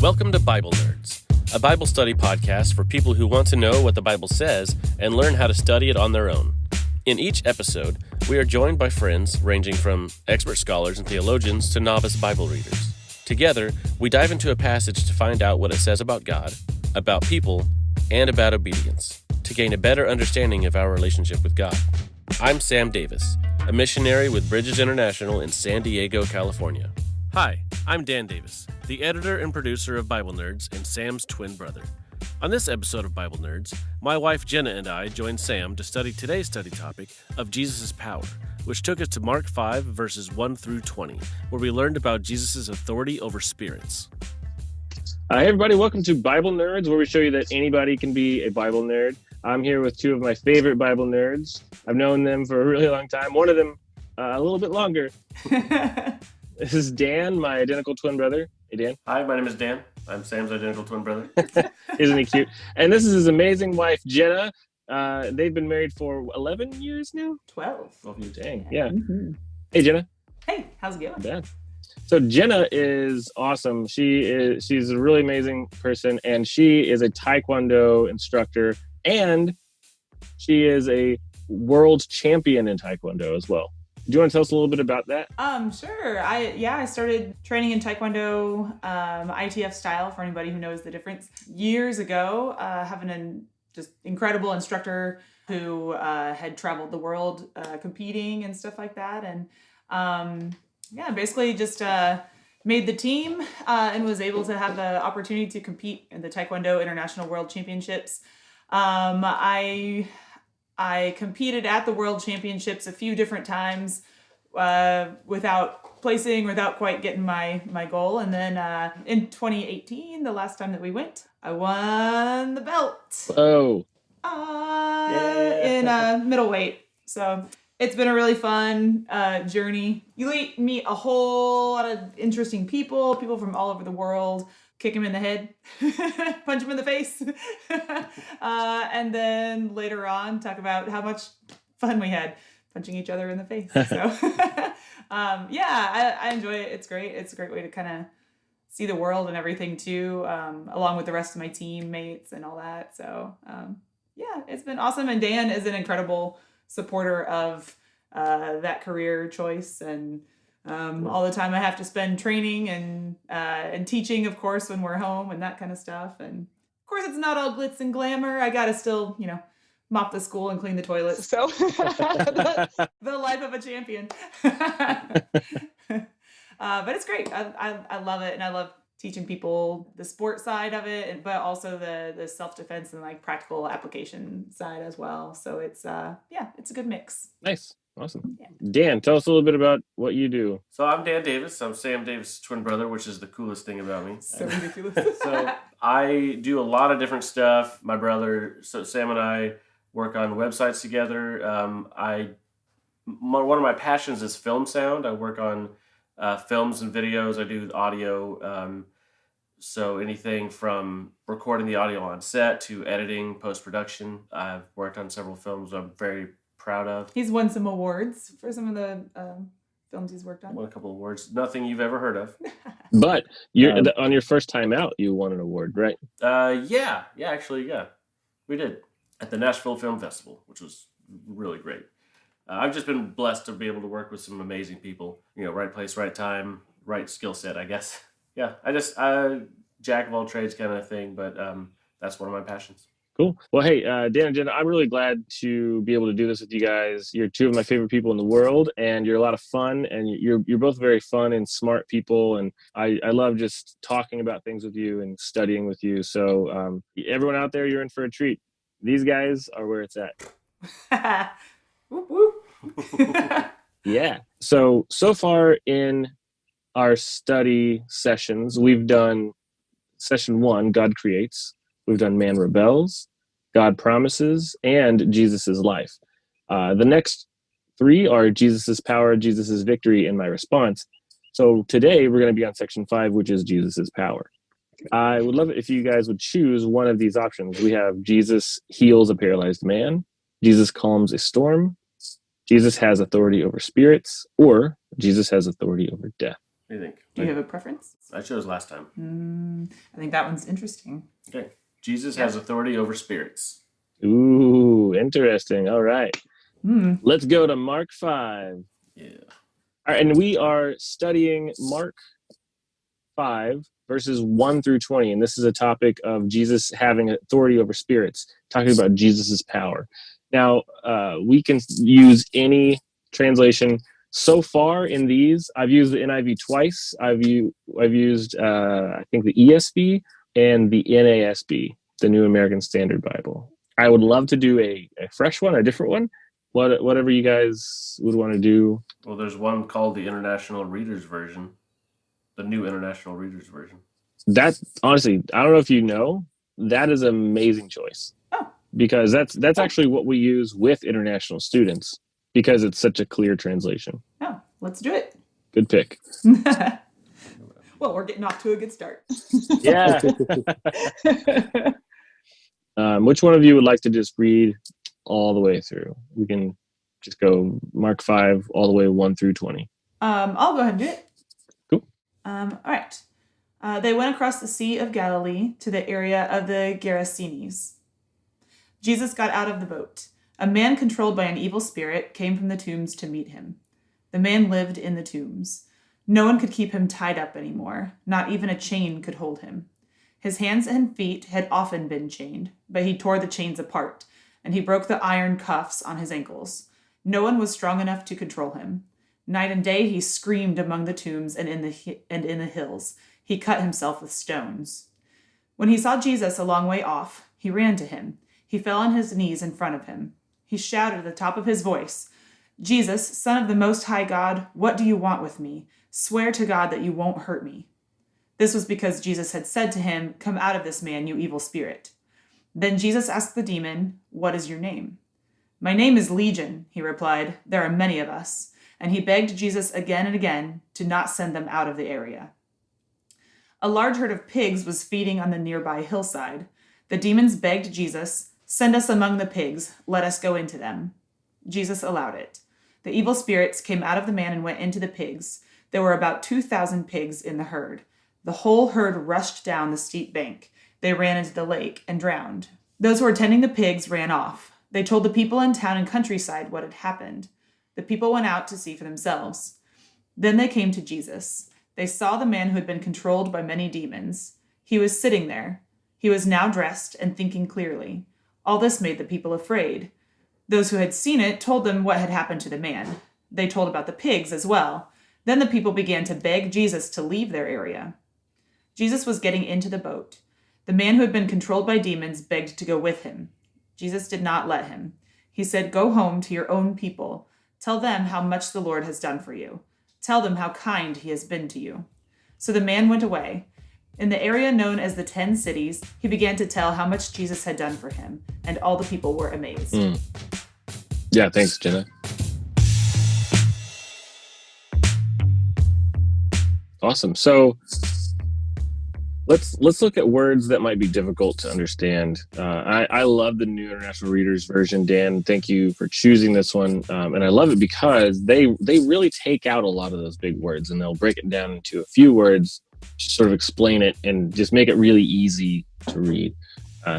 Welcome to Bible Nerds, a Bible study podcast for people who want to know what the Bible says and learn how to study it on their own. In each episode, we are joined by friends ranging from expert scholars and theologians to novice Bible readers. Together, we dive into a passage to find out what it says about God, about people, and about obedience, to gain a better understanding of our relationship with God. I'm Sam Davis, a missionary with Bridges International in San Diego, California. Hi, I'm Dan Davis, the editor and producer of Bible Nerds and Sam's twin brother. On this episode of Bible Nerds, my wife Jenna and I joined Sam to study today's study topic of Jesus' power, which took us to Mark 5, verses 1 through 20, where we learned about Jesus' authority over spirits. Hey everybody, welcome to Bible Nerds, where we show you that anybody can be a Bible nerd. I'm here with two of my favorite Bible nerds. I've known them for a really long time. One of them a little bit longer. This is Dan, my identical twin brother. Hey, Dan. Hi, my name is Dan. I'm Sam's identical twin brother. Isn't he cute? And this is his amazing wife, Jenna. They've been married for 11 years now? 12. Dang, yeah. Mm-hmm. Hey, Jenna. Hey, how's it going? Yeah. So Jenna is awesome. She's a really amazing person, and she is a Tae Kwon Do instructor, and she is a world champion in Tae Kwon Do as well. Do you want to tell us a little bit about that? Sure. I started training in Tae Kwon Do, ITF style, for anybody who knows the difference, years ago, having an just incredible instructor who had traveled the world competing and stuff like that. And basically just made the team and was able to have the opportunity to compete in the Tae Kwon Do International World Championships. I competed at the World Championships a few different times without placing, without quite getting my goal. And then in 2018, the last time that we went, I won the belt. Oh. In middleweight. So it's been a really fun journey. You meet a whole lot of interesting people from all over the world. Kick him in the head, punch him in the face, and then later on talk about how much fun we had punching each other in the face. So I enjoy it. It's great. It's a great way to kind of see the world and everything too, along with the rest of my teammates and all that. So it's been awesome. And Dan is an incredible supporter of that career choice, and all the time I have to spend training and teaching, of course, when we're home and that kind of stuff. And of course, it's not all glitz and glamour. I got to still, mop the school and clean the toilets. So the life of a champion. But it's great. I love it. And I love teaching people the sport side of it, but also the self-defense and like practical application side as well. So it's a good mix. Nice. Awesome. Yeah. Dan, tell us a little bit about what you do. So I'm Dan Davis. I'm Sam Davis' twin brother, which is the coolest thing about me. So ridiculous. So I do a lot of different stuff. My brother, so Sam and I work on websites together. One of my passions is film sound. I work on films and videos. I do audio. So anything from recording the audio on set to editing, post-production. I've worked on several films I'm very proud of. He's won some awards for some of the films he's worked on. Won a couple of awards. Nothing you've ever heard of. But on your first time out, you won an award, right? Yeah, we did at the Nashville Film Festival, which was really great. I've just been blessed to be able to work with some amazing people. Right place, right time, right skill set, I guess. Yeah, I jack of all trades kind of thing, but that's one of my passions. Cool. Well, hey, Dan and Jenna, I'm really glad to be able to do this with you guys. You're two of my favorite people in the world, and you're a lot of fun, and you're both very fun and smart people, and I love just talking about things with you and studying with you. So everyone out there, you're in for a treat. These guys are where it's at. Whoop, whoop. Yeah. So far in our study sessions, we've done session 1, God Creates. We've done Man Rebels, God Promises, and Jesus' Life. The next 3 are Jesus' Power, Jesus' Victory, and My Response. So today we're going to be on section 5, which is Jesus' Power. I would love it if you guys would choose one of these options. We have Jesus heals a paralyzed man, Jesus calms a storm, Jesus has authority over spirits, or Jesus has authority over death. What do you think? Do you have a preference? I chose last time. I think that one's interesting. Okay. Jesus has authority over spirits. Ooh, interesting. All right. Let's go to Mark 5. Yeah. All right, and we are studying Mark 5, verses 1 through 20. And this is a topic of Jesus having authority over spirits, talking about Jesus's power. Now, we can use any translation. So far in these, I've used the NIV twice. I've used, I think, the ESV and the NASB, the New American Standard Bible. I would love to do a fresh one, a different one. Whatever you guys would want to do. Well, there's one called the International Reader's Version. The New International Reader's Version. That, honestly, I don't know if you know, that is an amazing choice. Oh. Because that's actually what we use with international students, because it's such a clear translation. Oh, let's do it. Good pick. Well, we're getting off to a good start. Yeah. Which one of you would like to just read all the way through? We can just go Mark 5 all the way 1 through 20. I'll go ahead and do it. Cool. All right. They went across the Sea of Galilee to the area of the Gerasenes. Jesus got out of the boat. A man controlled by an evil spirit came from the tombs to meet him. The man lived in the tombs. No one could keep him tied up anymore. Not even a chain could hold him. His hands and feet had often been chained, but he tore the chains apart, and he broke the iron cuffs on his ankles. No one was strong enough to control him. Night and day he screamed among the tombs and in the hills. He cut himself with stones. When he saw Jesus a long way off, he ran to him. He fell on his knees in front of him. He shouted at the top of his voice, "Jesus, Son of the Most High God, what do you want with me? Swear to God that you won't hurt me." This was because Jesus had said to him, "Come out of this man, you evil spirit." Then Jesus asked the demon, "What is your name?" "My name is Legion," he replied. "There are many of us." And he begged Jesus again and again to not send them out of the area. A large herd of pigs was feeding on the nearby hillside. The demons begged Jesus, "Send us among the pigs. Let us go into them." Jesus allowed it. The evil spirits came out of the man and went into the pigs. There were about 2,000 pigs in the herd. The whole herd rushed down the steep bank. They ran into the lake and drowned. Those who were tending the pigs ran off. They told the people in town and countryside what had happened. The people went out to see for themselves. Then they came to Jesus. They saw the man who had been controlled by many demons. He was sitting there. He was now dressed and thinking clearly. All this made the people afraid. Those who had seen it told them what had happened to the man. They told about the pigs as well. Then the people began to beg Jesus to leave their area. Jesus was getting into the boat. The man who had been controlled by demons begged to go with him. Jesus did not let him. He said, "Go home to your own people. Tell them how much the Lord has done for you. Tell them how kind he has been to you." So the man went away. In the area known as the 10 Cities, he began to tell how much Jesus had done for him, and all the people were amazed. Yeah, thanks, Jenna. Awesome. So let's look at words that might be difficult to understand. I love the New International Reader's Version. Dan, thank you for choosing this one. And I love it because they really take out a lot of those big words, and they'll break it down into a few words, just sort of explain it and just make it really easy to read.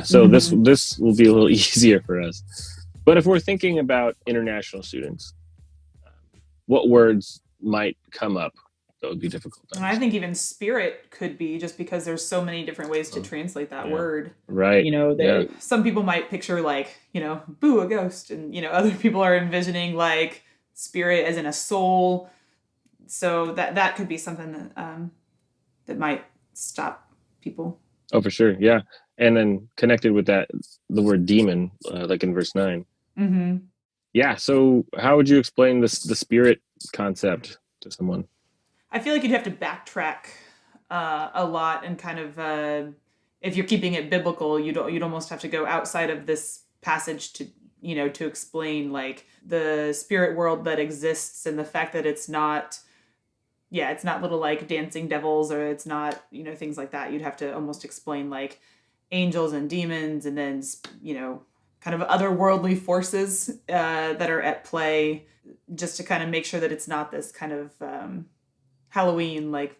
So this will be a little easier for us. But if we're thinking about international students, what words might come up that would be difficult to understand? I think even spirit could be, just because there's so many different ways to translate that word. Right. Some people might picture boo, a ghost. And, other people are envisioning like spirit as in a soul. So that could be something that might stop people. Oh, for sure. Yeah. And then connected with that, the word demon, like in verse 9. Mm-hmm. Yeah. So how would you explain the spirit concept to someone? I feel like you'd have to backtrack a lot, and kind of if you're keeping it biblical, you'd almost have to go outside of this passage to explain like the spirit world that exists, and the fact that it's not little like dancing devils, or it's not things like that. You'd have to almost explain like angels and demons, and then kind of otherworldly forces that are at play, just to kind of make sure that it's not this kind of Halloween like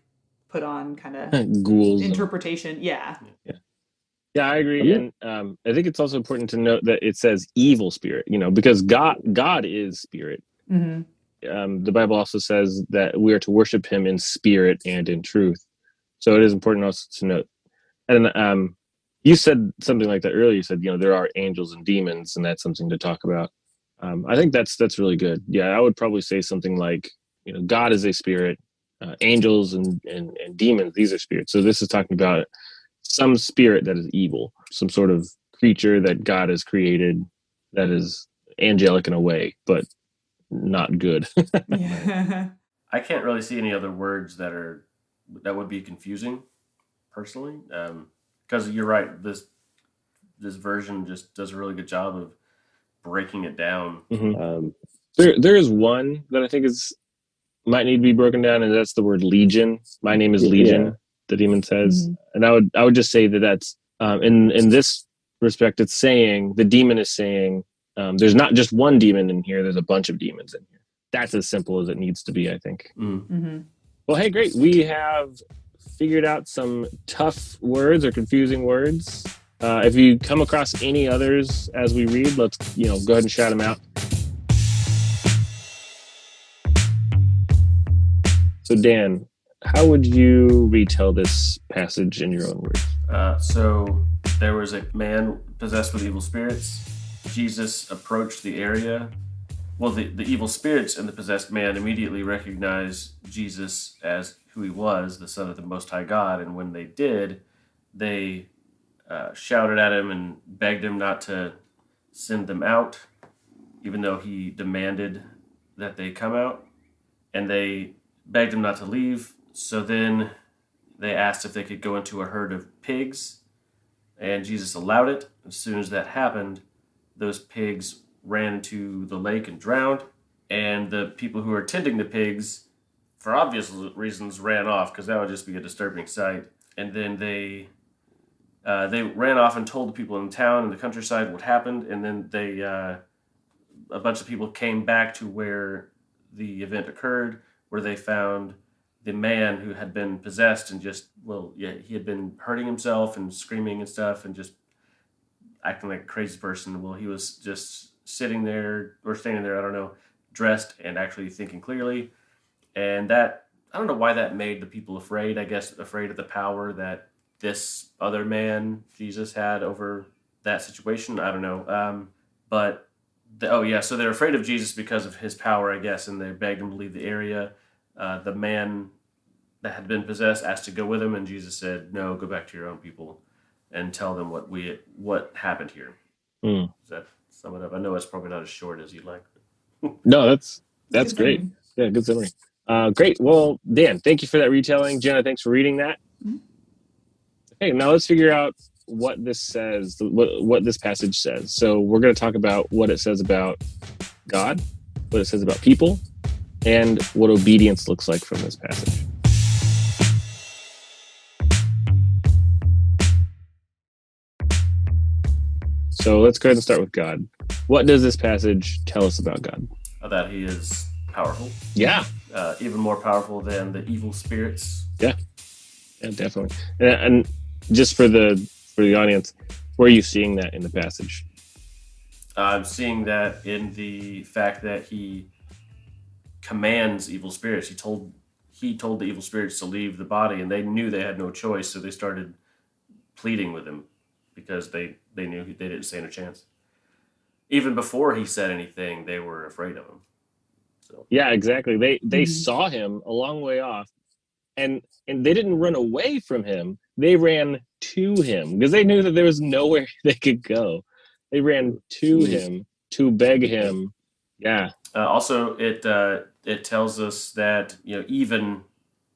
put on kind of Ghouls. interpretation. Yeah. Yeah, I agree. And I think it's also important to note that it says evil spirit, because God is spirit. The Bible also says that we are to worship him in spirit and in truth. So it is important also to note. And you said something like that earlier. You said, there are angels and demons, and that's something to talk about. I think that's really good. Yeah, I would probably say something like, God is a spirit, angels and demons, these are spirits. So this is talking about some spirit that is evil, some sort of creature that God has created that is angelic in a way, but not good. Yeah. I can't really see any other words that would be confusing, personally, because you're right. This version just does a really good job of breaking it down. There is one that I think might need to be broken down, and that's the word legion. My name is Legion. Yeah. The demon says, and I would just say that's in this respect, it's saying the demon is saying there's not just one demon in here. There's a bunch of demons in here. That's as simple as it needs to be, I think. Well, hey, great. We have figured out some tough words or confusing words. If you come across any others as we read, let's go ahead and shout them out. So, Dan, how would you retell this passage in your own words? So there was a man possessed with evil spirits. Jesus approached the area. Well, the evil spirits and the possessed man immediately recognized Jesus as who he was, the Son of the Most High God. And when they did, they shouted at him and begged him not to send them out, even though he demanded that they come out. And they begged him not to leave. So then they asked if they could go into a herd of pigs, and Jesus allowed it. As soon as that happened, those pigs ran into the lake and drowned, and the people who were tending the pigs, for obvious reasons, ran off, because that would just be a disturbing sight. And then they ran off and told the people in town and the countryside what happened, and then a bunch of people came back to where the event occurred, where they found the man who had been possessed and he had been hurting himself and screaming and stuff and just acting like a crazy person. Well, he was just sitting there or standing there, I don't know, dressed and actually thinking clearly. And that, I don't know why that made the people afraid. I guess afraid of the power that this other man, Jesus, had over that situation. I don't know. So they're afraid of Jesus because of his power, I guess, and they begged him to leave the area. The man that had been possessed asked to go with him, and Jesus said, "No, go back to your own people and tell them what happened here." Does that sum it up? I know it's probably not as short as you'd like. No, that's great. Yeah, good summary. Great. Well, Dan, thank you for that retelling. Jenna, thanks for reading that. Okay, now let's figure out what this says, what this passage says. So we're going to talk about what it says about God, what it says about people, and what obedience looks like from this passage. So let's go ahead and start with God. What does this passage tell us about God? That he is powerful. Yeah. Even more powerful than the evil spirits. Yeah, definitely. And just for the audience, where are you seeing that in the passage? I'm seeing that in the fact that he commands evil spirits. He told the evil spirits to leave the body, and they knew they had no choice, so they started pleading with him because they knew they didn't stand a chance. Even before he said anything, they were afraid of him. So yeah, exactly. They saw him a long way off, and they didn't run away from him. They ran to him because they knew that there was nowhere they could go. They ran to him to beg him. Yeah. Also, it tells us that even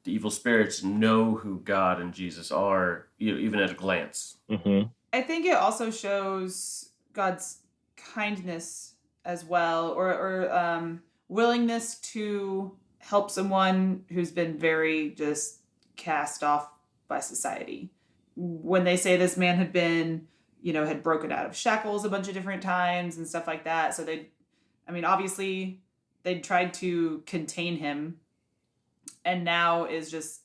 the evil spirits know who God and Jesus are, even at a glance. I think it also shows God's kindness as well, or willingness to help someone who's been very just cast off by society. When they say this man had been, had broken out of shackles a bunch of different times and stuff like that. So obviously they tried to contain him and now is just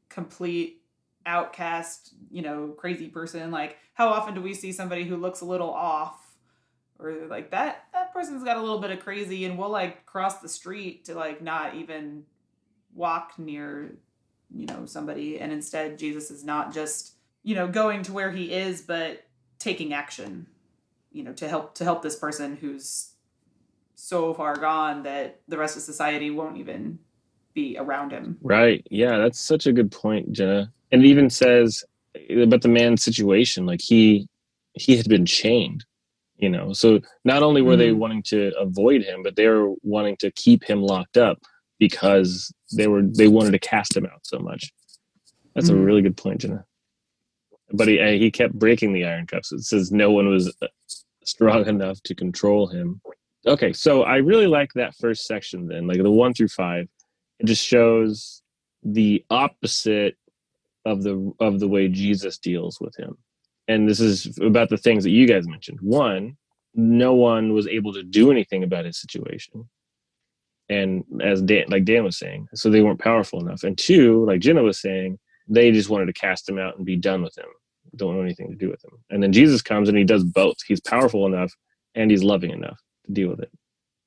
complete outcast, crazy person. Like, how often do we see somebody who looks a little off, or like that person's got a little bit of crazy, and we'll like cross the street to like not even walk near, somebody. And instead Jesus is not just, going to where he is, but taking action, to help this person who's so far gone that the rest of society won't even be around him. Right. Yeah, that's such a good point, Jenna. And it even says about the man's situation, like he had been chained, So not only were they wanting to avoid him, but they were wanting to keep him locked up because they wanted to cast him out so much. That's a really good point, Jenna. But he kept breaking the iron cuffs. It says no one was strong enough to control him. Okay, so I really like that first section then, like the 1 through 5. It just shows the opposite of the way Jesus deals with him. And this is about the things that you guys mentioned. One, no one was able to do anything about his situation. And as Dan was saying, so they weren't powerful enough. And two, like Jenna was saying, they just wanted to cast him out and be done with him. Don't want anything to do with him. And then Jesus comes and he does both. He's powerful enough and he's loving enough to deal with it.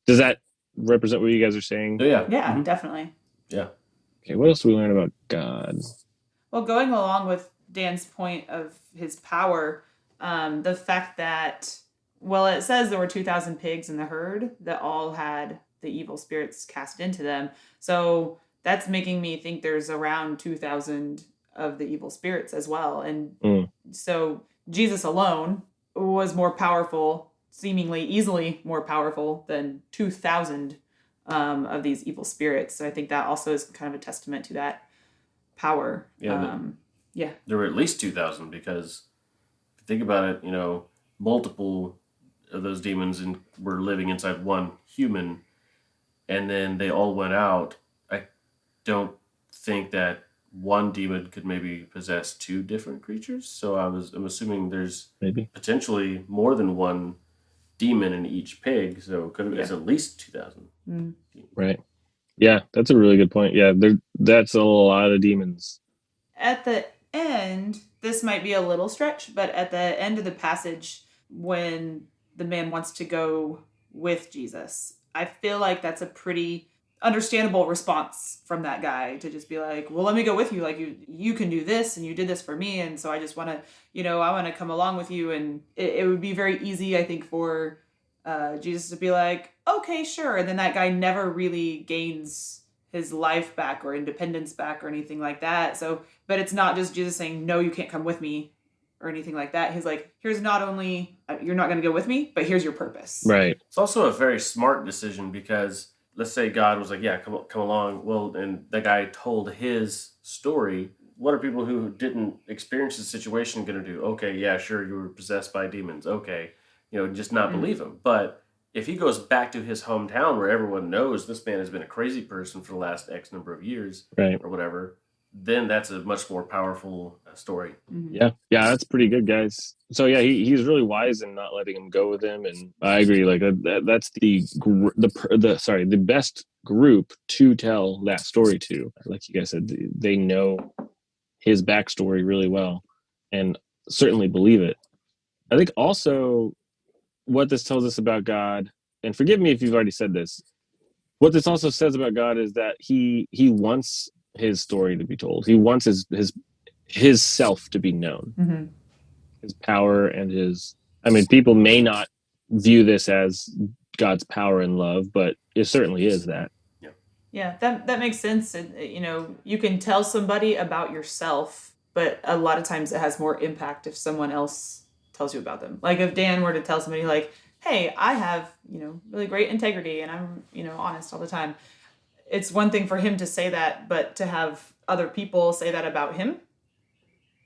Does that represent what you guys are saying? Yeah. Yeah, definitely. Yeah. Okay, what else do we learn about God? Well, going along with Dan's point of his power, the fact that, well, it says there were 2,000 pigs in the herd that all had the evil spirits cast into them. So that's making me think there's around 2,000 of the evil spirits as well. And so Jesus alone was more powerful, seemingly easily more powerful than 2,000 of these evil spirits. So I think that also is kind of a testament to that power. Yeah, there were at least 2,000 because if you think about it, multiple of those demons were living inside one human, and then they all went out. I don't think that one demon could maybe possess two different creatures. So I'm assuming there's maybe potentially more than one demon in each pig. So it's at least 2,000. Right. Yeah, that's a really good point. Yeah, that's a lot of demons. At the end, this might be a little stretch, but at the end of the passage, when the man wants to go with Jesus, I feel like that's a pretty understandable response from that guy to just be like, well, let me go with you. Like you can do this and you did this for me. And so I just want to, I want to come along with you. And it would be very easy, I think, for Jesus to be like, okay, sure. And then that guy never really gains his life back or independence back or anything like that. So, but it's not just Jesus saying, no, you can't come with me or anything like that. He's like, here's not only, you're not going to go with me, but here's your purpose. Right. It's also a very smart decision because let's say God was like, yeah, come along. Well, and the guy told his story. What are people who didn't experience the situation going to do? Okay, yeah, sure, you were possessed by demons. Okay, just not believe him. But if he goes back to his hometown where everyone knows this man has been a crazy person for the last X number of years, right, or whatever, then that's a much more powerful story. Yeah, that's pretty good, guys. So yeah, he's really wise in not letting him go with him, and I agree. Like that's the best group to tell that story to. Like you guys said, they know his backstory really well, and certainly believe it. I think also what this tells us about God, and forgive me if you've already said this, what this also says about God is that he wants his story to be told. He wants his self to be known, his power and people may not view this as God's power and love, but it certainly is that. Yeah, that makes sense. And, you can tell somebody about yourself, but a lot of times it has more impact if someone else tells you about them. Like if Dan were to tell somebody like, hey, I have, really great integrity and I'm, honest all the time. It's one thing for him to say that, but to have other people say that about him,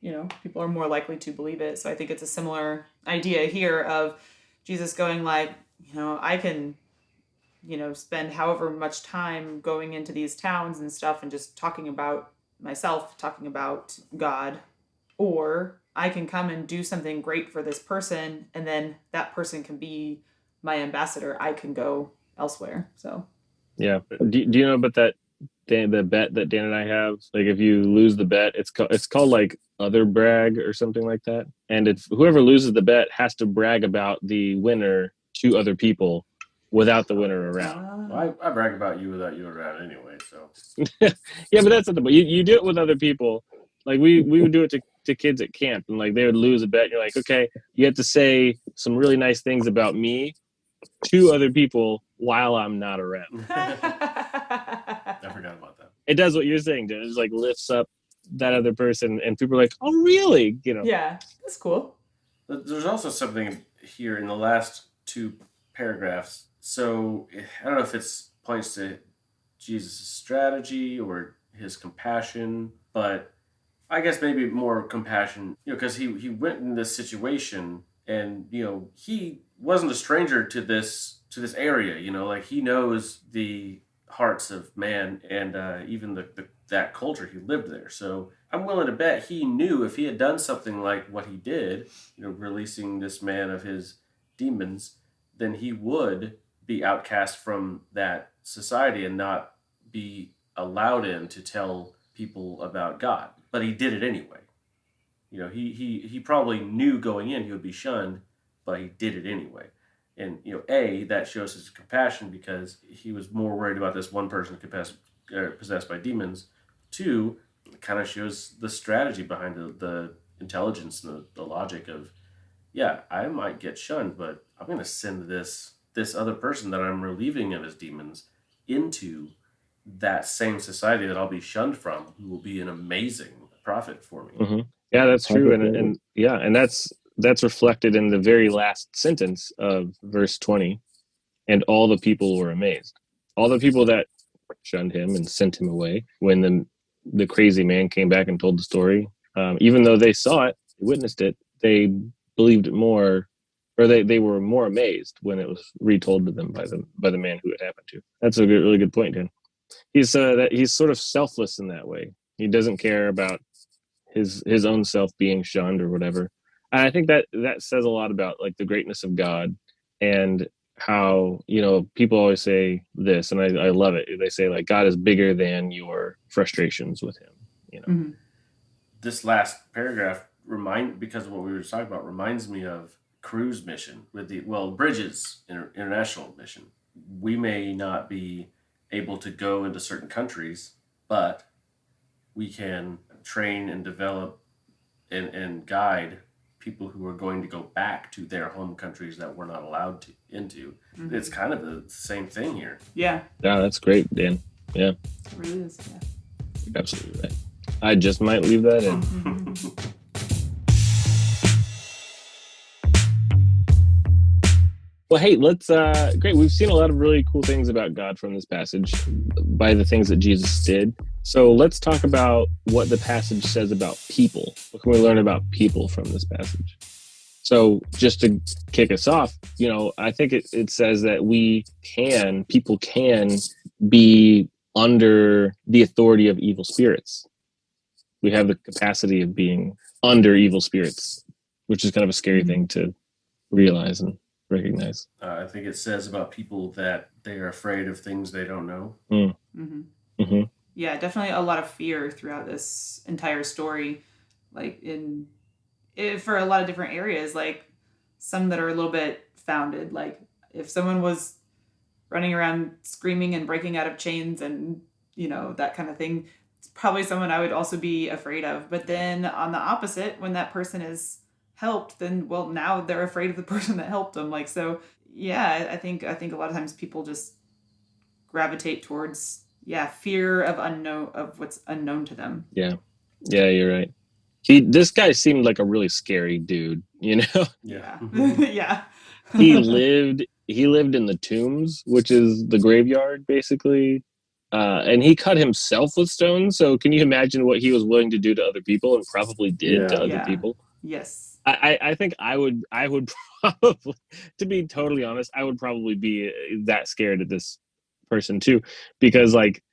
people are more likely to believe it. So I think it's a similar idea here of Jesus going like, I can, spend however much time going into these towns and stuff and just talking about myself, talking about God, or I can come and do something great for this person and then that person can be my ambassador. I can go elsewhere. So yeah. Do you know about that the bet that Dan and I have. Like if you lose the bet, it's called like other brag or something like that. And it's whoever loses the bet has to brag about the winner to other people without the winner around. Well, I brag about you without you around anyway. So Yeah, but that's not the point. You do it with other people. Like we would do it to kids at camp, and like they would lose a bet. And you're like, okay, you have to say some really nice things about me to other people while I'm not around. I forgot about that. It does what you're saying, dude. It just like lifts up that other person, and people are like, "Oh, really?" You know? Yeah, that's cool. There's also something here in the last two paragraphs. So I don't know if it's points to Jesus' strategy or his compassion, but I guess maybe more compassion, because he went in this situation and, he wasn't a stranger to this area, like he knows the hearts of man and even that culture. He lived there. So I'm willing to bet he knew if he had done something like what he did, releasing this man of his demons, then he would be outcast from that society and not be allowed in to tell people about God. But he did it anyway. He probably knew going in he would be shunned, but he did it anyway. And, that shows his compassion because he was more worried about this one person possessed by demons. Two, it kind of shows the strategy behind the intelligence and the logic of, yeah, I might get shunned, but I'm going to send this other person that I'm relieving of his demons into that same society that I'll be shunned from, who will be an amazing prophet for me. Mm-hmm. Yeah, that's true. And that's reflected in the very last sentence of verse 20. And all the people were amazed. All the people that shunned him and sent him away when the crazy man came back and told the story, even though they saw it, witnessed it, they believed it more, or they were more amazed when it was retold to them by the man who it happened to. That's a really good point, Dan. He's sort of selfless in that way. He doesn't care about his own self being shunned or whatever. And I think that says a lot about like the greatness of God and how, people always say this, and I love it. They say like God is bigger than your frustrations with him. Mm-hmm. This last paragraph because of what we were talking about, reminds me of cruise mission with Bridges international mission. We may not be able to go into certain countries, but we can train and develop and guide people who are going to go back to their home countries that we're not allowed into. Mm-hmm. It's kind of the same thing here. Yeah. Yeah, that's great, Dan. Yeah. It really is, yeah. You're absolutely right. I just might leave that in. Well, hey, great. We've seen a lot of really cool things about God from this passage by the things that Jesus did. So let's talk about what the passage says about people. What can we learn about people from this passage? So just to kick us off, I think it says that people can be under the authority of evil spirits. We have the capacity of being under evil spirits, which is kind of a scary thing to realize and recognize. I think it says about people that they are afraid of things they don't know. Mm. Mm-hmm. Mm-hmm. Yeah, definitely a lot of fear throughout this entire story, like for a lot of different areas, like some that are a little bit founded, like if someone was running around screaming and breaking out of chains and, that kind of thing, it's probably someone I would also be afraid of. But then on the opposite, when that person is helped, then now they're afraid of the person that helped them. Like, so yeah, I think a lot of times people just gravitate towards fear of what's unknown to them. Yeah, you're right. This guy seemed like a really scary dude, Yeah. Yeah. He lived in the tombs, which is the graveyard basically. And he cut himself with stones. So can you imagine what he was willing to do to other people and probably did to other people? Yes. I think I would probably, to be totally honest, I would probably be that scared of this person too, because like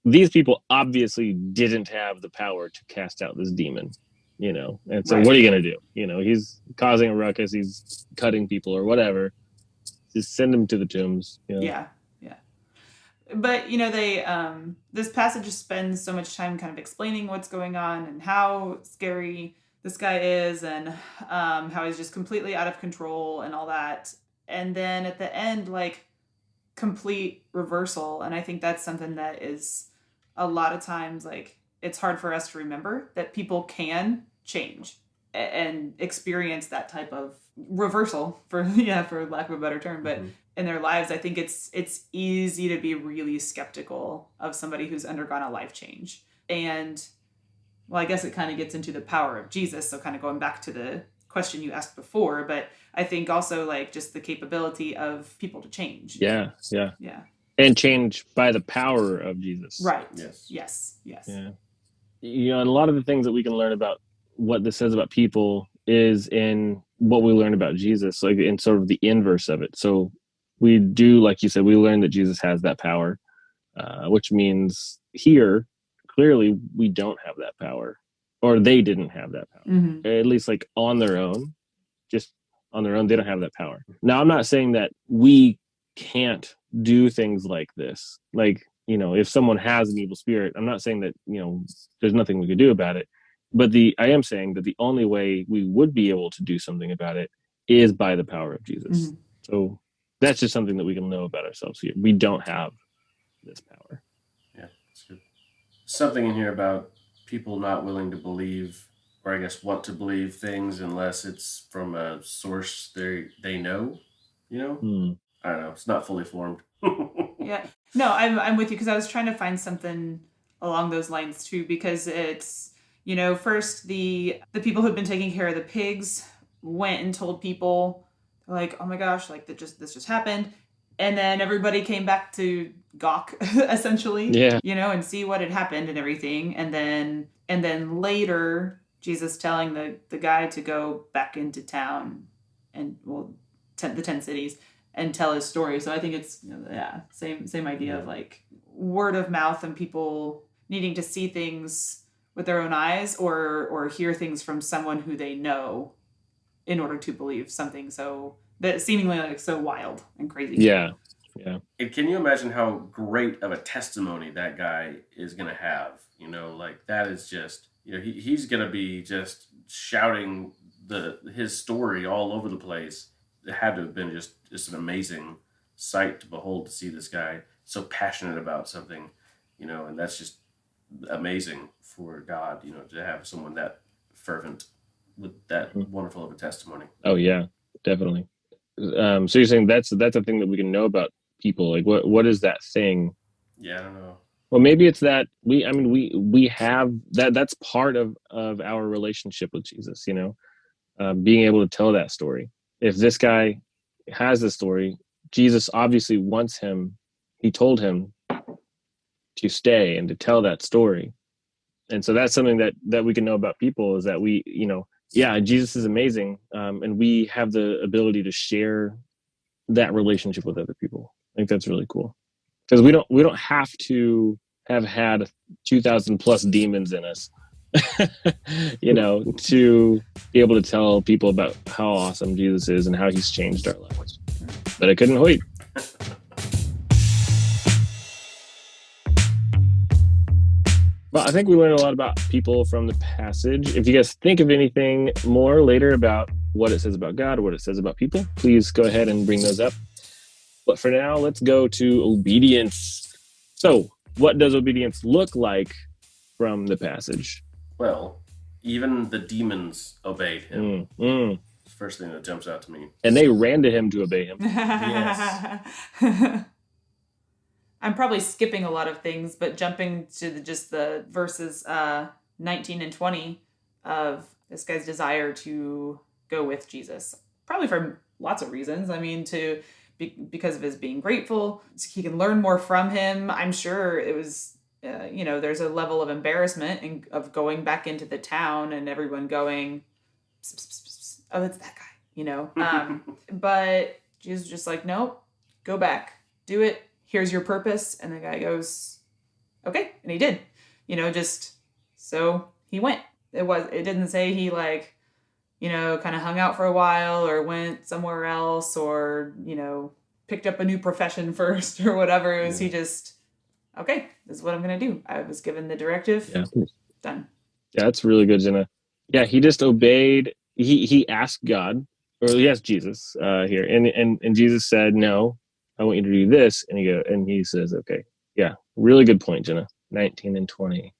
these people obviously didn't have the power to cast out this demon, and so what are you going to do? He's causing a ruckus, he's cutting people or whatever. Just send him to the tombs. Yeah. But, they, this passage just spends so much time kind of explaining what's going on and how scary this guy is, and how he's just completely out of control and all that. And then at the end, like, complete reversal. And I think that's something that is a lot of times, like, it's hard for us to remember that people can change and experience that type of reversal, for lack of a better term. But in their lives, I think it's easy to be really skeptical of somebody who's undergone a life change. And well, I guess it kind of gets into the power of Jesus. So kind of going back to the question you asked before, but I think also, like, just the capability of people to change. Yeah. And change by the power of Jesus. Right. Yes. Yeah. And a lot of the things that we can learn about what this says about people is in what we learn about Jesus, like in sort of the inverse of it. So we do, like you said, we learn that Jesus has that power, which means here, clearly, we don't have that power, or they didn't have that power, at least like on their own, just on their own, they don't have that power. Now, I'm not saying that we can't do things like this. Like, if someone has an evil spirit, I'm not saying that, there's nothing we could do about it. But I am saying that the only way we would be able to do something about it is by the power of Jesus. So that's just something that we can know about ourselves here. We don't have this power. Yeah, that's good. Something in here about people not willing to believe, or I guess want to believe things unless it's from a source they know, I don't know. It's not fully formed. Yeah. No, I'm with you, because I was trying to find something along those lines too, because it's, first the people who'd been taking care of the pigs went and told people, like, oh my gosh, like this just happened. And then everybody came back to gawk, essentially, and see what had happened and everything. And then later, Jesus telling the guy to go back into town and, the 10 cities and tell his story. So I think it's, same idea of, like, word of mouth and people needing to see things with their own eyes or hear things from someone who they know in order to believe something so that seemingly, like, so wild and crazy. Yeah. And can you imagine how great of a testimony that guy is going to have? Like, that is just, he's going to be just shouting his story all over the place. It had to have been just an amazing sight to behold, to see this guy so passionate about something, and that's just amazing for God, to have someone that fervent with that wonderful of a testimony. Oh yeah, definitely. So you're saying that's a thing that we can know about people. Like, what is that thing? Yeah, I don't know. Well, maybe it's that we have that. That's part of our relationship with Jesus. Being able to tell that story. If this guy has the story, Jesus obviously wants him. He told him to stay and to tell that story. And so that's something that we can know about people, is that we, Jesus is amazing. And we have the ability to share that relationship with other people. I think that's really cool, because we don't have to have had 2,000 plus demons in us, to be able to tell people about how awesome Jesus is and how he's changed our lives. But I couldn't wait. Well, I think we learned a lot about people from the passage. If you guys think of anything more later about what it says about God, what it says about people, please go ahead and bring those up. But for now, let's go to obedience. So, what does obedience look like from the passage? Well, even the demons obeyed him. It's the first thing that jumps out to me. And they ran to him to obey him. Yes. I'm probably skipping a lot of things, but jumping to the verses 19 and 20 of this guy's desire to go with Jesus. Probably for lots of reasons. I mean, because of his being grateful, he can learn more from him. I'm sure it was, there's a level of embarrassment of going back into the town and everyone going, pss, pss, pss, pss. Oh, it's that guy, But Jesus was just like, nope, go back, do it. Here's your purpose. And the guy goes, okay. And he did, so he went. It didn't say he kind of hung out for a while or went somewhere else or, picked up a new profession first or whatever. It was, he just okay, this is what I'm going to do. I was given the directive. Yeah. Done. Yeah, that's really good, Jenna. Yeah, he just obeyed. He asked God, or he asked Jesus here, and Jesus said, "No, I want you to do this." And he says, "Okay, yeah, really good point, Jenna. 19 and 20.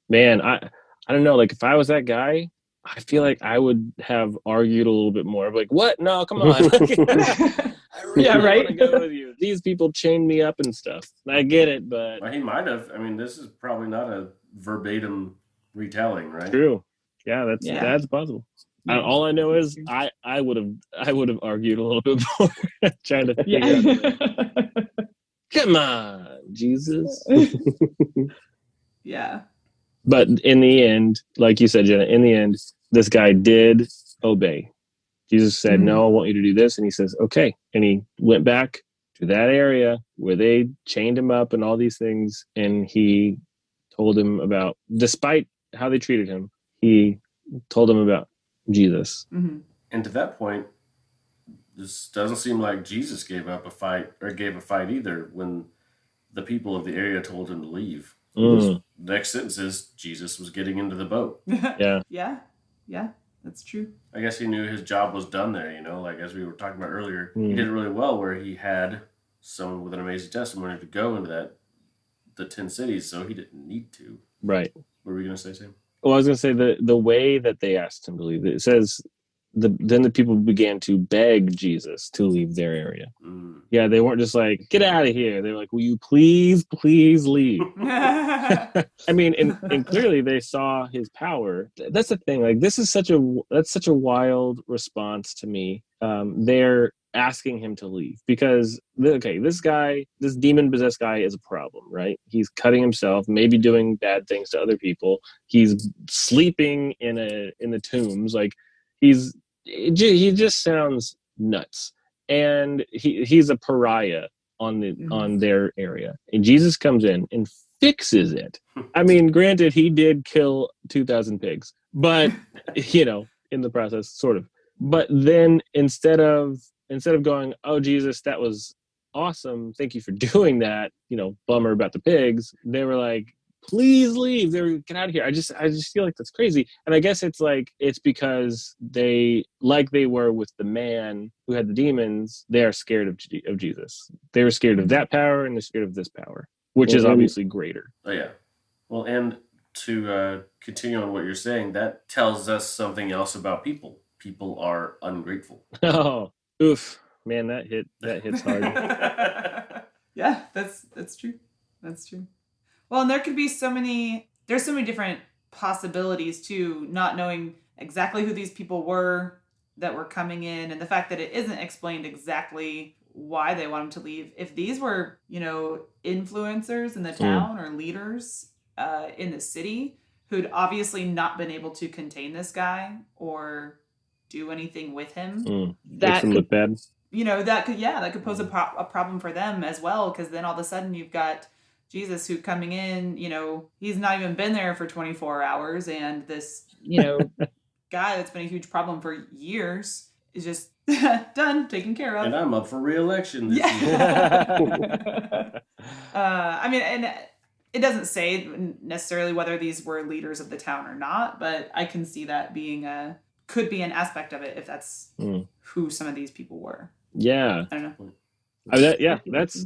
Man, I don't know. Like if I was that guy, I feel like I would have argued a little bit more. Like, what? No, come on. I really Yeah, right? want to go with you. These people chained me up and stuff. I get it, but Well, he might have. I mean, this is probably not a verbatim retelling, right? true. Yeah, Yeah. that's possible. All I know is I would have argued a little bit more trying to figure out. The come on, Jesus. Yeah. But in the end, like you said, Jenna, in the end, this guy did obey. Jesus said, "No, I want you to do this," and he says, "Okay," and he went back to that area where they chained him up and all these things, and he told him about, despite how they treated him, he told him about Jesus. Mm-hmm. And to that point, this doesn't seem like Jesus gave up a fight or gave a fight either when the people of the area told him to leave. The next sentence is Jesus was getting into the boat. Yeah. Yeah, that's true. I guess he knew his job was done there, like as we were talking about earlier. He did it really well where he had someone with an amazing testimony to go into the 10 cities, so he didn't need to. Right. What were you going to say, Sam? Well, I was going to say the way that they asked him to leave, it says then the people began to beg Jesus to leave their area. Yeah, they weren't just like, get out of here. They were like, will you please leave? I mean, and clearly they saw his power. That's the thing. Like, that's such a wild response to me. They're asking him to leave because, okay, this demon-possessed guy is a problem, right? He's cutting himself, maybe doing bad things to other people. He's sleeping in the tombs. Like, he just sounds nuts, and he's a pariah on their area. And Jesus comes in and fixes it. I mean, granted, he did kill 2,000 pigs, but in the process, sort of. But then instead of going, "Oh, Jesus, that was awesome, thank you for doing that," bummer about the pigs, they were like, "Please leave. Get out of here." I just feel like that's crazy. And I guess it's because they, like they were with the man who had the demons, they are scared of Jesus. They were scared of that power, and they're scared of this power, which is obviously greater. Oh, yeah. Well, and to continue on what you're saying, that tells us something else about people. People are ungrateful. Oh, oof. Man, that hits hard. Yeah, that's true. That's true. Well, and there's so many different possibilities too, not knowing exactly who these people were that were coming in, and the fact that it isn't explained exactly why they want them to leave. If these were, influencers in the town or leaders in the city who'd obviously not been able to contain this guy or do anything with him, that could look bad. That could pose a problem for them as well, because then all of a sudden you've got Jesus who coming in, he's not even been there for 24 hours, and this, guy that's been a huge problem for years is just done, taken care of. And I'm up for re-election this year. I mean, and it doesn't say necessarily whether these were leaders of the town or not, but I can see that could be an aspect of it if that's who some of these people were. Yeah. I don't know.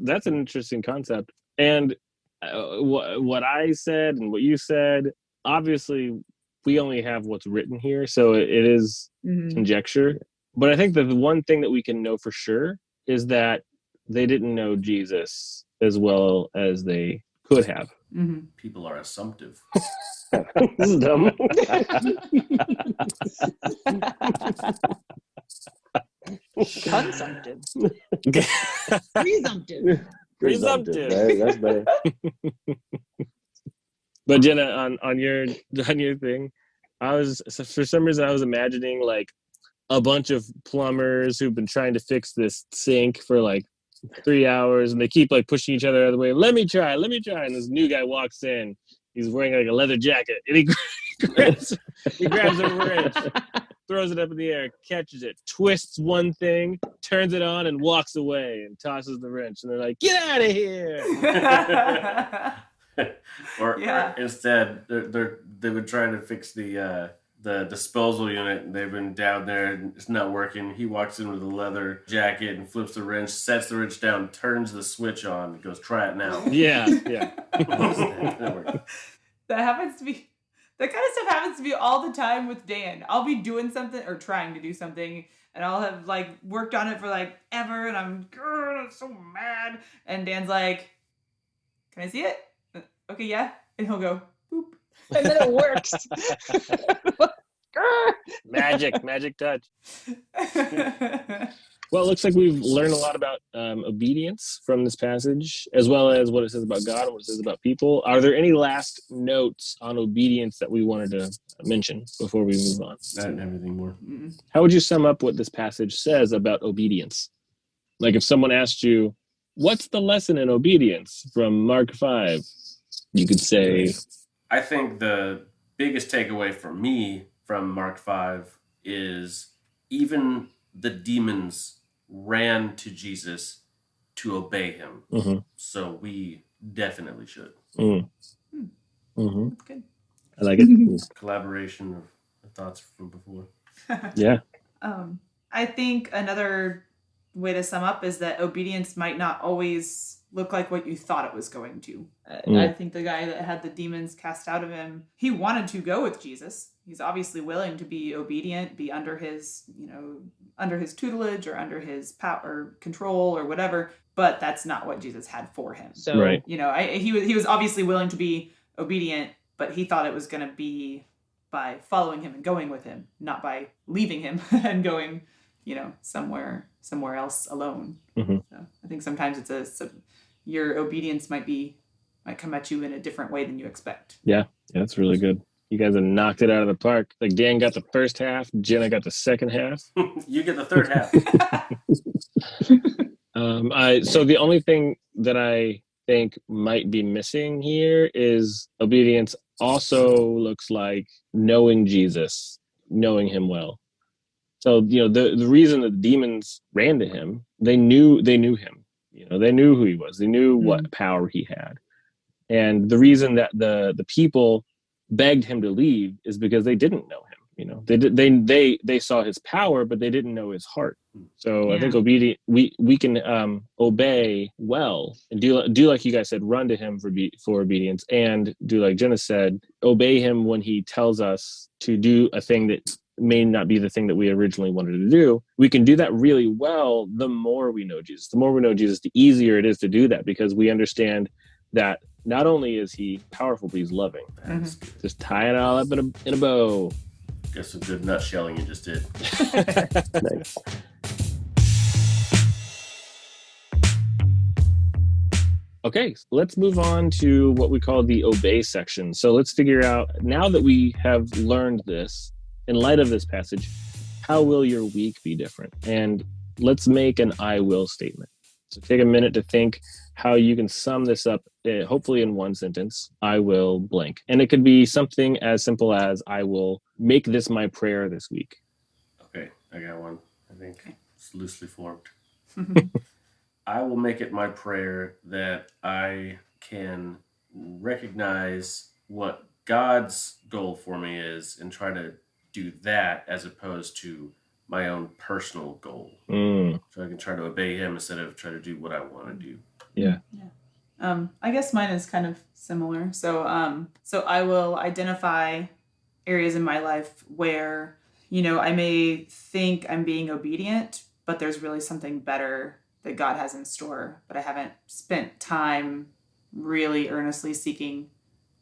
That's an interesting concept. And what I said and what you said, obviously we only have what's written here, so it is conjecture. But I think that the one thing that we can know for sure is that they didn't know Jesus as well as they could have. Mm-hmm. People are assumptive. This is dumb. Consumptive. Presumptive. That's better. But Jenna, on your thing, for some reason I was imagining like a bunch of plumbers who've been trying to fix this sink for like 3 hours, and they keep like pushing each other out of the way. Let me try. And this new guy walks in. He's wearing like a leather jacket, and he grabs a wrench, throws it up in the air, catches it, twists one thing, turns it on, and walks away and tosses the wrench. And they're like, "Get out of here!" or instead, they would try to fix the disposal unit, and they've been down there and it's not working. He walks in with a leather jacket and flips the wrench, sets the wrench down, turns the switch on, and goes, "Try it now." Yeah. That happens to be. That kind of stuff happens to me all the time with Dan. I'll be doing something or trying to do something, and I'll have like worked on it for like ever, and I'm so mad. And Dan's like, "Can I see it?" Okay, yeah. And he'll go, "Boop," and then it works. Magic touch. Well, it looks like we've learned a lot about obedience from this passage, as well as what it says about God and what it says about people. Are there any last notes on obedience that we wanted to mention before we move on? I didn't have anything more. How would you sum up what this passage says about obedience? Like if someone asked you, what's the lesson in obedience from Mark 5? You could say... I think the biggest takeaway for me from Mark 5 is even the demons ran to Jesus to obey him. Mm-hmm. So we definitely should. Mm-hmm. That's good. I like it. Collaboration of thoughts from before. Yeah. I think another way to sum up is that obedience might not always look like what you thought it was going to. I think the guy that had the demons cast out of him, he wanted to go with Jesus. He's obviously willing to be obedient, be under his, under his tutelage or under his power or control or whatever. But that's not what Jesus had for him. So, right. He was obviously willing to be obedient, but he thought it was going to be by following him and going with him, not by leaving him and going, somewhere else alone. Mm-hmm. So I think sometimes your obedience might come at you in a different way than you expect. Yeah, that's really good. You guys have knocked it out of the park. Like Dan got the first half, Jenna got the second half. You get the third half. So the only thing that I think might be missing here is obedience also looks like knowing Jesus, knowing him well. So, the reason that the demons ran to him, they knew him. They knew who he was. They knew what power he had. And the reason that the people begged him to leave is because they didn't know him. They saw his power, but they didn't know his heart. So I think we can obey well and do like you guys said, run to him for obedience, and do like Jenna said, obey him when he tells us to do a thing that may not be the thing that we originally wanted to do. We can do that really well the more we know Jesus. The more we know Jesus, the easier it is to do that, because we understand that not only is he powerful, but he's loving. Mm-hmm. Just tie it all up in a bow. Guess some good nut shelling you just did. Nice. Okay, let's move on to what we call the obey section. So let's figure out, now that we have learned this, in light of this passage, how will your week be different? And let's make an I will statement. So take a minute to think how you can sum this up, hopefully in one sentence. I will blank. And it could be something as simple as, I will make this my prayer this week. Okay, I got one. I think it's loosely formed. I will make it my prayer that I can recognize what God's goal for me is and try to do that as opposed to my own personal goal. So I can try to obey him instead of try to do what I want to do. Yeah. I guess mine is kind of similar. So I will identify areas in my life where, I may think I'm being obedient, but there's really something better that God has in store, but I haven't spent time really earnestly seeking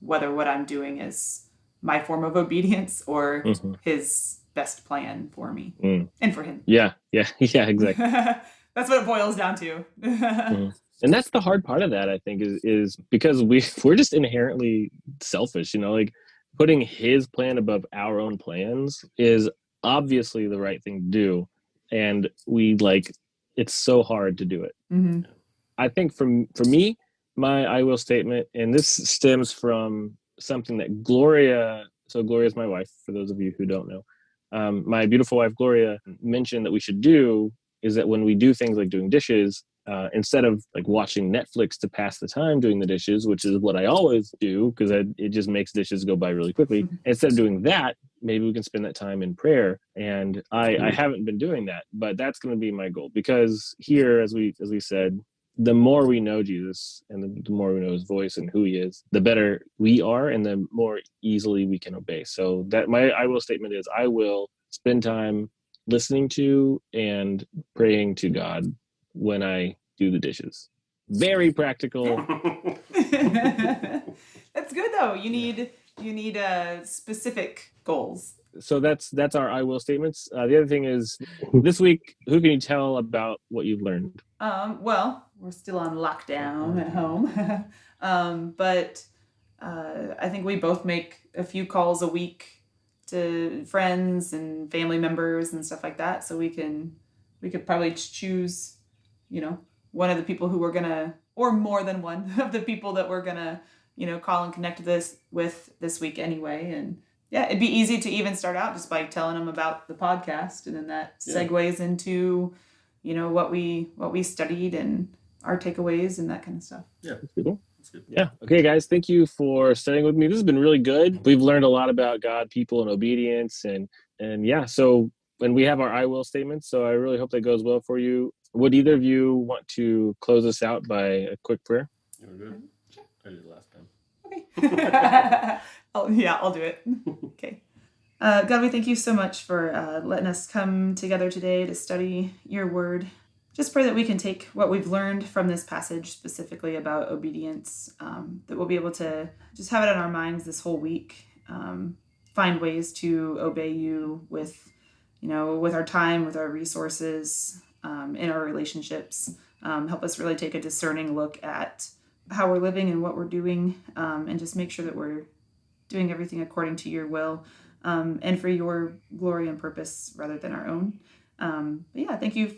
whether what I'm doing is my form of obedience or his best plan for me and for him. Yeah, exactly. That's what it boils down to. And that's the hard part of that, I think, is because we're just inherently selfish, like putting his plan above our own plans is obviously the right thing to do. And it's so hard to do it. Mm-hmm. I think for me, my I will statement, and this stems from something that Gloria's my wife, for those of you who don't know. my beautiful wife, Gloria, mentioned that we should do is that when we do things like doing dishes, instead of like watching Netflix to pass the time doing the dishes, which is what I always do because it just makes dishes go by really quickly. Instead of doing that, maybe we can spend that time in prayer. And I haven't been doing that, but that's going to be my goal, because here, as we said, the more we know Jesus and the more we know his voice and who he is, the better we are and the more easily we can obey. So that my I will statement is I will spend time listening to and praying to God when I do the dishes. Very practical. That's good though. You need specific goals. So that's our I will statements. The other thing is, this week, who can you tell about what you've learned? Well, we're still on lockdown at home, but I think we both make a few calls a week to friends and family members and stuff like that. So we could probably choose, one of the people who we're gonna, or more than one of the people that we're gonna, call and connect with this week anyway. And yeah, it'd be easy to even start out just by telling them about the podcast, and then that segues into, what we studied and our takeaways and that kind of stuff. Yeah, that's cool. Yeah. Okay, guys, thank you for studying with me. This has been really good. We've learned a lot about God, people, and obedience, and yeah. So when we have our I will statements, so I really hope that goes well for you. Would either of you want to close us out by a quick prayer? You were good. Sure. I did it last time. Okay. I'll do it. Okay. God, we thank you so much for letting us come together today to study your word. Just pray that we can take what we've learned from this passage, specifically about obedience, that we'll be able to just have it in our minds this whole week, find ways to obey you with our time, with our resources, in our relationships. Help us really take a discerning look at how we're living and what we're doing, and just make sure that we're doing everything according to your will, and for your glory and purpose rather than our own. But yeah, thank you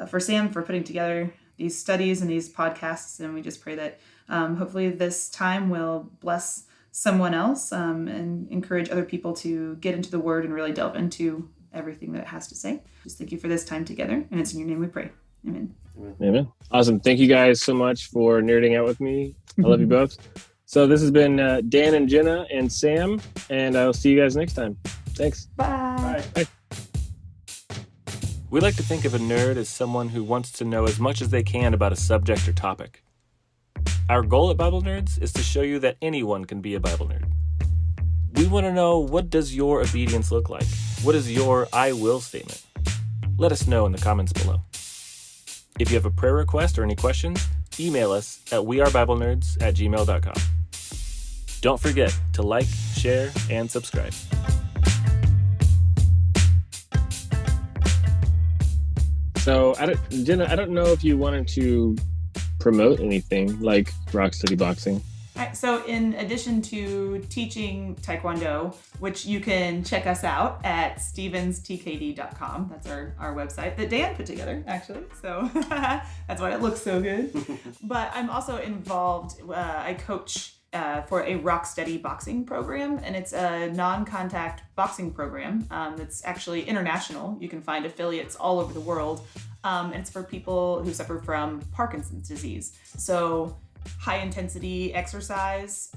for Sam for putting together these studies and these podcasts, and we just pray that hopefully this time will bless someone else, and encourage other people to get into the word and really delve into everything that it has to say. Just thank you for this time together, and it's in your name we pray. Amen. Amen. Awesome. Thank you guys so much for nerding out with me. I love you both. So this has been Dan and Jenna and Sam, and I'll see you guys next time. Thanks. Bye. Bye. We like to think of a nerd as someone who wants to know as much as they can about a subject or topic. Our goal at Bible Nerds is to show you that anyone can be a Bible nerd. We want to know, what does your obedience look like? What is your I will statement? Let us know in the comments below. If you have a prayer request or any questions, email us at wearebiblenerds@gmail.com. Don't forget to like, share, and subscribe. So, Jenna, I don't know if you wanted to promote anything like Rock City Boxing. So in addition to teaching Tae Kwon Do, which you can check us out at stevenskd.com. That's our website that Dan put together, actually. So that's why it looks so good. But I'm also involved, I coach for a Rock Steady boxing program, and it's a non-contact boxing program that's actually international. You can find affiliates all over the world, and it's for people who suffer from Parkinson's disease. So high intensity exercise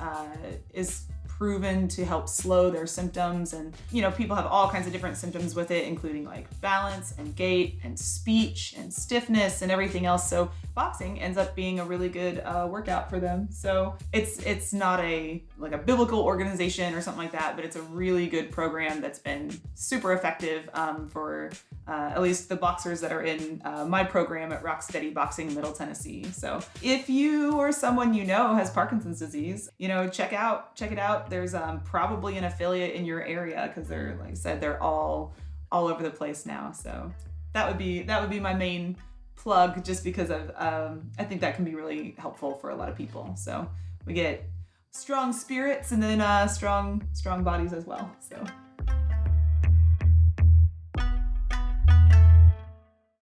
is proven to help slow their symptoms, and people have all kinds of different symptoms with it, including like balance and gait and speech and stiffness and everything else. So boxing ends up being a really good workout for them. So it's not a biblical organization or something like that, but it's a really good program that's been super effective for at least the boxers that are in my program at Rock Steady Boxing Middle Tennessee. So if you or someone has Parkinson's disease, check it out. There's probably an affiliate in your area, because they're, like I said, they're all over the place now. So that would be my main plug, just because of I think that can be really helpful for a lot of people. So we get strong spirits and then strong bodies as well. So